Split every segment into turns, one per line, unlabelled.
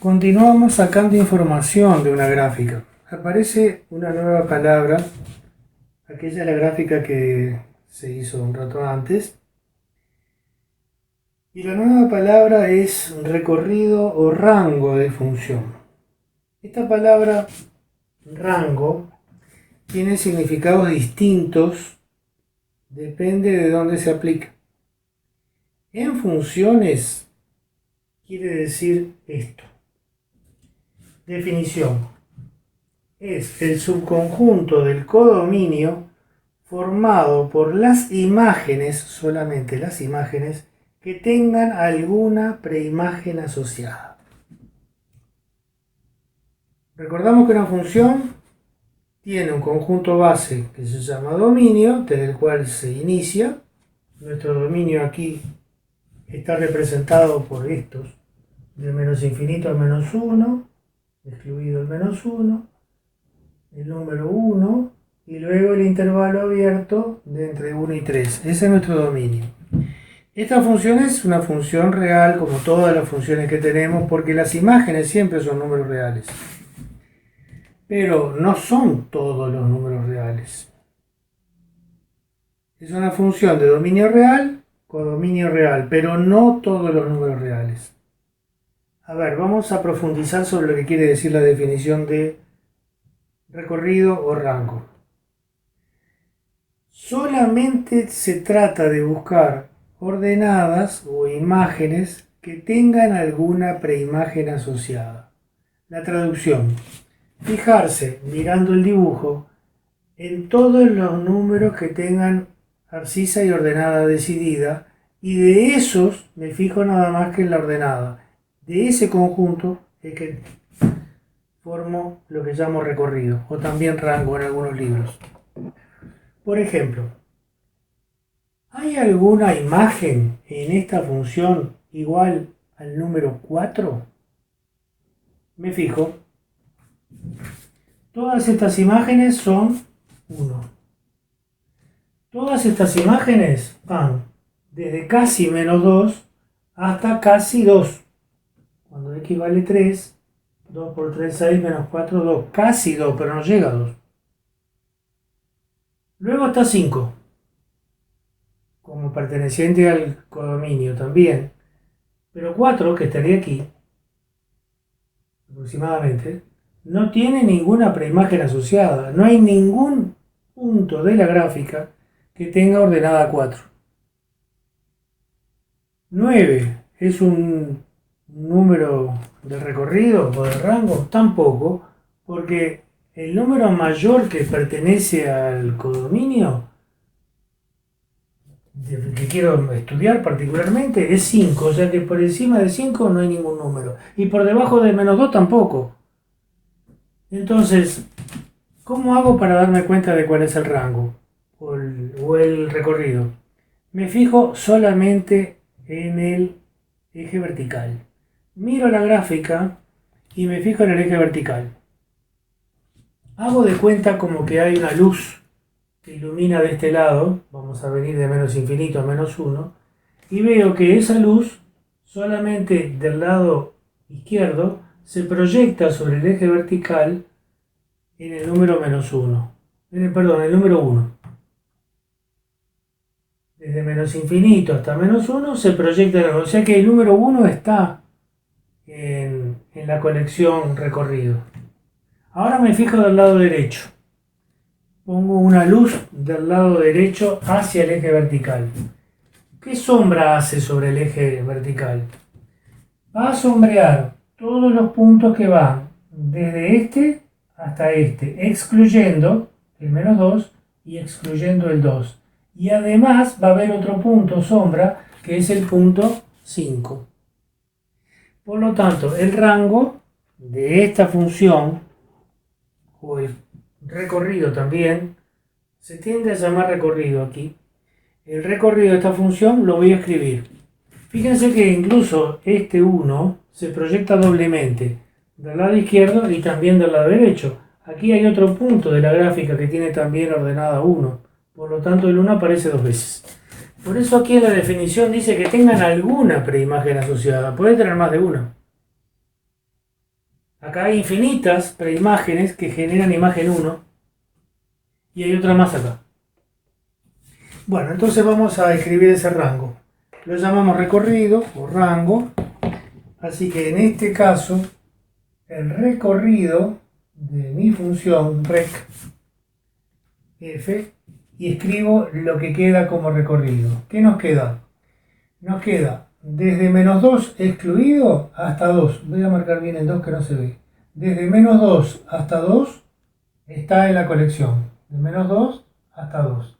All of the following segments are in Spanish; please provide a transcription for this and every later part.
Continuamos sacando información de una gráfica. Aparece una nueva palabra, aquella es la gráfica que se hizo un rato antes. Y la nueva palabra es recorrido o rango de función. Esta palabra rango tiene significados distintos, depende de dónde se aplica. En funciones quiere decir esto. Definición. Es el subconjunto del codominio formado por las imágenes, solamente las imágenes, que tengan alguna preimagen asociada. Recordamos que una función tiene un conjunto base que se llama dominio, desde el cual se inicia. Nuestro dominio aquí está representado por estos, de menos infinito al menos 1, excluido el menos 1, el número 1 y luego el intervalo abierto de entre 1 y 3. Ese es nuestro dominio. Esta función es una función real como todas las funciones que tenemos porque las imágenes siempre son números reales. Pero no son todos los números reales. Es una función de dominio real, codominio real, pero no todos los números reales. A ver, vamos a profundizar sobre lo que quiere decir la definición de recorrido o rango. Solamente se trata de buscar ordenadas o imágenes que tengan alguna preimagen asociada. La traducción. Fijarse, mirando el dibujo, en todos los números que tengan abscisa y ordenada decidida, y de esos me fijo nada más que en la ordenada. De ese conjunto es que formo lo que llamo recorrido, o también rango en algunos libros. Por ejemplo, ¿hay alguna imagen en esta función igual al número 4? Me fijo. Todas estas imágenes son 1. Todas estas imágenes van desde casi menos 2 hasta casi 2. Cuando x vale 3, 2 por 3, 6, menos 4, 2. Casi 2, pero no llega a 2. Luego está 5, como perteneciente al codominio también. Pero 4, que estaría aquí, aproximadamente, no tiene ninguna preimagen asociada. No hay ningún punto de la gráfica que tenga ordenada 4. 9 es un número de recorrido o de rango, tampoco, porque el número mayor que pertenece al codominio, que quiero estudiar particularmente, es 5, o sea que por encima de 5 no hay ningún número, y por debajo de menos 2 tampoco. Entonces, ¿cómo hago para darme cuenta de cuál es el rango o el recorrido? Me fijo solamente en el eje vertical. Miro la gráfica y me fijo en el eje vertical. Hago de cuenta como que hay una luz que ilumina de este lado, vamos a venir de menos infinito a menos 1, y veo que esa luz solamente del lado izquierdo se proyecta sobre el eje vertical en el número menos 1. El número 1. Desde menos infinito hasta menos 1 se proyecta, o sea que el número 1 está en la colección recorrido. Ahora me fijo del lado derecho. Pongo una luz del lado derecho hacia el eje vertical. ¿Qué sombra hace sobre el eje vertical? Va a sombrear todos los puntos que van desde este hasta este, excluyendo el menos 2 y excluyendo el 2. Y además va a haber otro punto sombra que es el punto 5. Por lo tanto, el rango de esta función, o el recorrido también, se tiende a llamar recorrido aquí. El recorrido de esta función lo voy a escribir. Fíjense que incluso este 1 se proyecta doblemente, del lado izquierdo y también del lado derecho. Aquí hay otro punto de la gráfica que tiene también ordenada 1. Por lo tanto, el 1 aparece 2 veces. Por eso aquí en la definición dice que tengan alguna preimagen asociada. Puede tener más de una. Acá hay infinitas preimágenes que generan imagen 1 y hay otra más acá. Bueno, entonces vamos a escribir ese rango. Lo llamamos recorrido o rango. Así que en este caso, el recorrido de mi función rec f, y escribo lo que queda como recorrido. ¿Qué nos queda? Nos queda desde menos 2 excluido hasta 2. Voy a marcar bien el 2 que no se ve. Desde menos 2 hasta 2 está en la colección. De menos 2 hasta 2.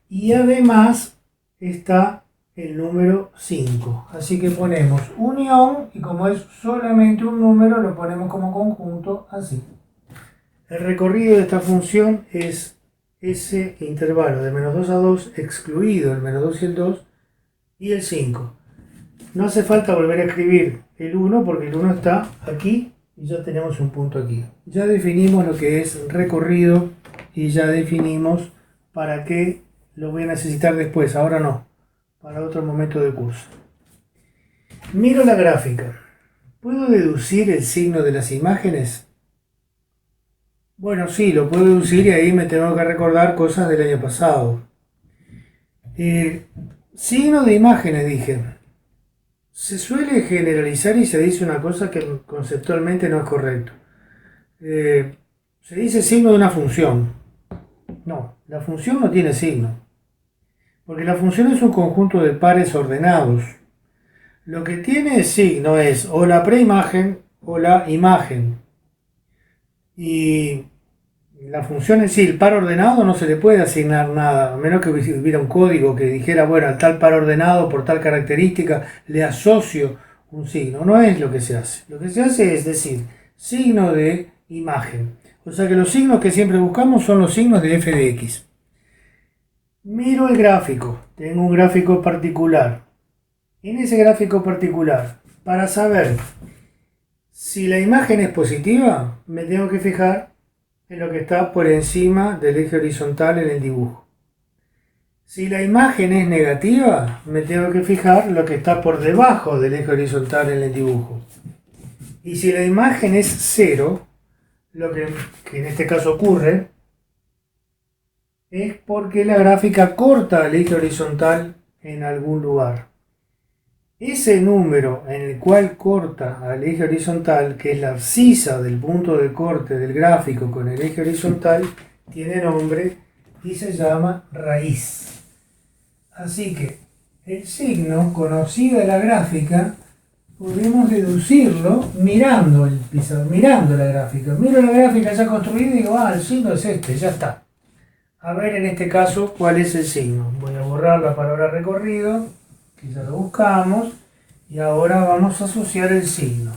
Y además está el número 5. Así que ponemos unión y como es solamente un número lo ponemos como conjunto así. El recorrido de esta función es ese intervalo de menos 2 a 2 excluido el menos 2 y el 2 y el 5. No hace falta volver a escribir el 1 porque el 1 está aquí y ya tenemos un punto aquí. Ya definimos lo que es recorrido y ya definimos para qué lo voy a necesitar después, ahora no, para otro momento del curso. Miro la gráfica. ¿Puedo deducir el signo de las imágenes? Bueno, sí, lo puedo deducir y ahí me tengo que recordar cosas del año pasado. Signo de imágenes, dije. Se suele generalizar y se dice una cosa que conceptualmente no es correcto. Se dice signo de una función. No, la función no tiene signo. Porque la función es un conjunto de pares ordenados. Lo que tiene signo es o la preimagen o la imagen. Y la función en sí, el par ordenado, no se le puede asignar nada, a menos que hubiera un código que dijera, bueno, al tal par ordenado por tal característica le asocio un signo. No es lo que se hace. Lo que se hace es decir, signo de imagen. O sea que los signos que siempre buscamos son los signos de f de x. Miro el gráfico, tengo un gráfico particular. En ese gráfico particular, para saber si la imagen es positiva, me tengo que fijar en lo que está por encima del eje horizontal en el dibujo. Si la imagen es negativa, me tengo que fijar lo que está por debajo del eje horizontal en el dibujo. Y si la imagen es 0, lo que en este caso ocurre, es porque la gráfica corta el eje horizontal en algún lugar. Ese número en el cual corta al eje horizontal, que es la abscisa del punto de corte del gráfico con el eje horizontal, tiene nombre y se llama raíz. Así que el signo, conocida la gráfica, podemos deducirlo mirando el pizarro, mirando la gráfica. Miro la gráfica ya construida y digo, el signo es este, ya está. A ver en este caso cuál es el signo. Voy a borrar la palabra recorrido, que ya lo buscamos, y ahora vamos a asociar el signo.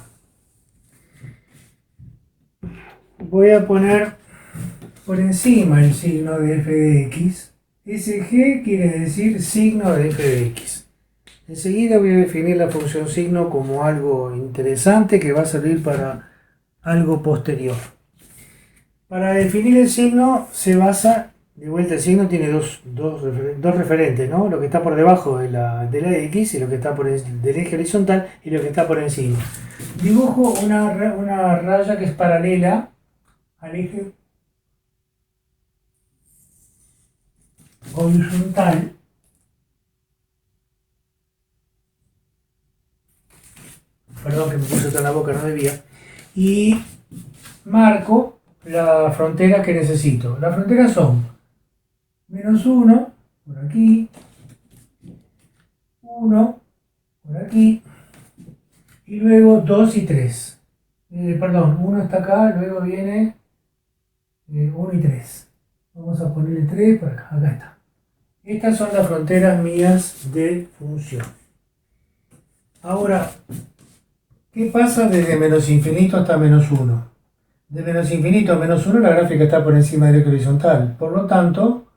Voy a poner por encima el signo de f de x. SG quiere decir signo de f de x. Enseguida voy a definir la función signo como algo interesante que va a servir para algo posterior. Para definir el signo se basa, de vuelta el signo tiene dos referentes, ¿no? Lo que está por debajo de la X y lo que está del eje horizontal y lo que está por encima. Dibujo una raya que es paralela al eje horizontal. Perdón que me puse esto en la boca, no debía. Y marco la frontera que necesito. Las fronteras son menos 1 por aquí, 1 por aquí, y luego 2 y 3. Perdón, 1 está acá, luego viene 1 y 3. Vamos a poner el 3 por acá, acá está. Estas son las fronteras mías de función. Ahora, ¿qué pasa desde menos infinito hasta menos 1? De menos infinito a menos 1 la gráfica está por encima del eje horizontal. Por lo tanto,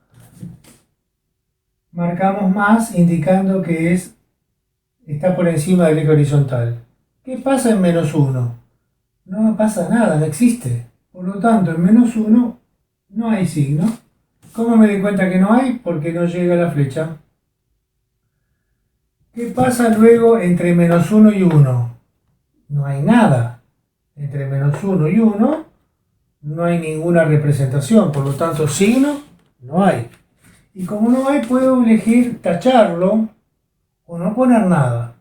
marcamos más indicando que está por encima del eje horizontal. ¿Qué pasa en menos 1? No pasa nada, no existe. Por lo tanto, en menos 1 no hay signo. ¿Cómo me di cuenta que no hay? Porque no llega la flecha. ¿Qué pasa luego entre menos 1 y 1? No hay nada. entre menos 1 y 1, no hay ninguna representación, por lo tanto signo no hay. Y como no hay, puedo elegir tacharlo o no poner nada.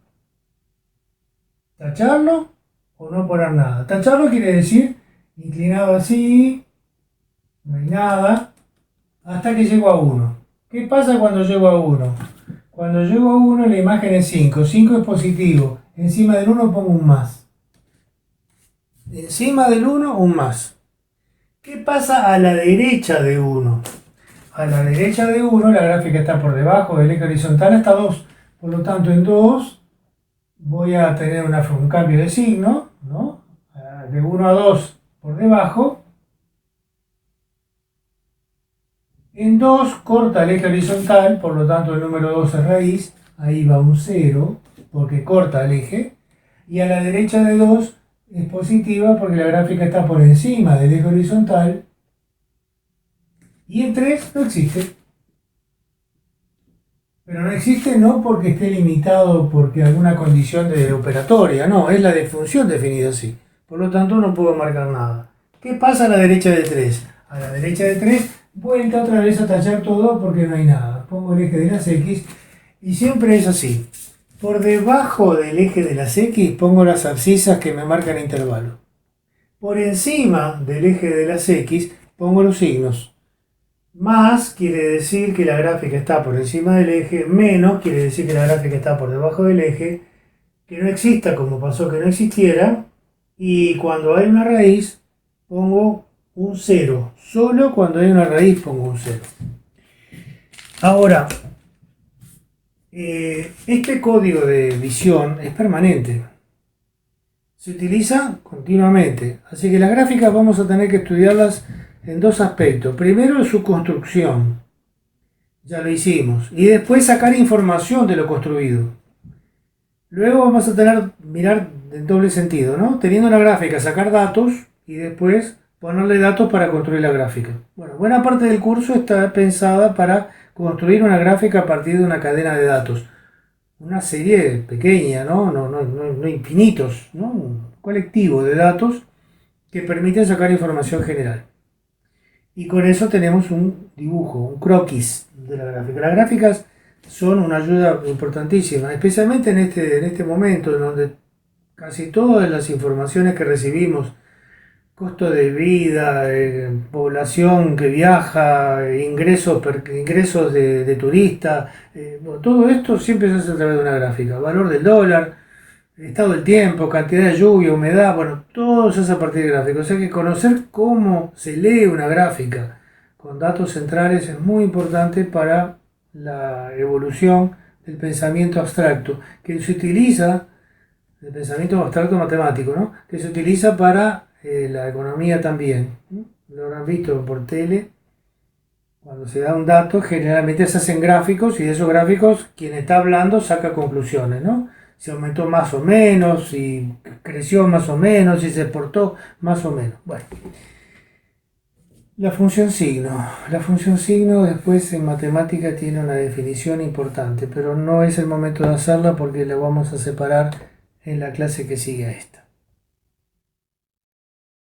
Tacharlo o no poner nada. Tacharlo quiere decir inclinado así, no hay nada, hasta que llego a 1. ¿Qué pasa cuando llego a 1? Cuando llego a 1 la imagen es 5. 5 es positivo. Encima del 1 pongo un más. Encima del 1 un más. ¿Qué pasa a la derecha de 1? A la derecha de 1 la gráfica está por debajo del eje horizontal hasta 2. Por lo tanto, en 2 voy a tener un cambio de signo, ¿no? De 1 a 2 por debajo. En 2 corta el eje horizontal, por lo tanto el número 2 es raíz. Ahí va un 0, porque corta el eje. Y a la derecha de 2 es positiva porque la gráfica está por encima del eje horizontal. Y en 3 no existe. Pero no existe no porque esté limitado porque alguna condición de operatoria, no, es la de función definida así. Por lo tanto no puedo marcar nada. ¿Qué pasa a la derecha de 3? A la derecha de 3, vuelta otra vez a tachar todo porque no hay nada. Pongo el eje de las X y siempre es así. Por debajo del eje de las X pongo las abscisas que me marcan intervalo. Por encima del eje de las X pongo los signos. Más quiere decir que la gráfica está por encima del eje, menos quiere decir que la gráfica está por debajo del eje, que no exista como pasó que no existiera, y cuando hay una raíz pongo un 0. Solo cuando hay una raíz pongo un 0. Ahora, este código de visión es permanente. Se utiliza continuamente. Así que las gráficas vamos a tener que estudiarlas en dos aspectos. Primero, su construcción. Ya lo hicimos. Y después sacar información de lo construido. Luego vamos a mirar en doble sentido, ¿no? Teniendo la gráfica, sacar datos y después ponerle datos para construir la gráfica. Bueno, buena parte del curso está pensada para construir una gráfica a partir de una cadena de datos. Una serie pequeña, no infinitos, ¿no? Un colectivo de datos que permiten sacar información general. Y con eso tenemos un dibujo, un croquis de la gráfica. Las gráficas son una ayuda importantísima, especialmente en este momento en donde casi todas las informaciones que recibimos, costo de vida, población que viaja, ingresos de turista, todo esto siempre se hace a través de una gráfica. Valor del dólar, estado del tiempo, cantidad de lluvia, humedad, bueno, todo se hace a partir de gráficos. O sea que conocer cómo se lee una gráfica con datos centrales es muy importante para la evolución del pensamiento abstracto, que se utiliza, el pensamiento abstracto matemático, ¿no? Que se utiliza para la economía también. Lo habrán visto por tele. Cuando se da un dato, generalmente se hacen gráficos y de esos gráficos quien está hablando saca conclusiones, ¿no? Si aumentó más o menos, si creció más o menos, si se exportó más o menos. Bueno, la función signo. La función signo después en matemática tiene una definición importante, pero no es el momento de hacerla porque la vamos a separar en la clase que sigue a esta.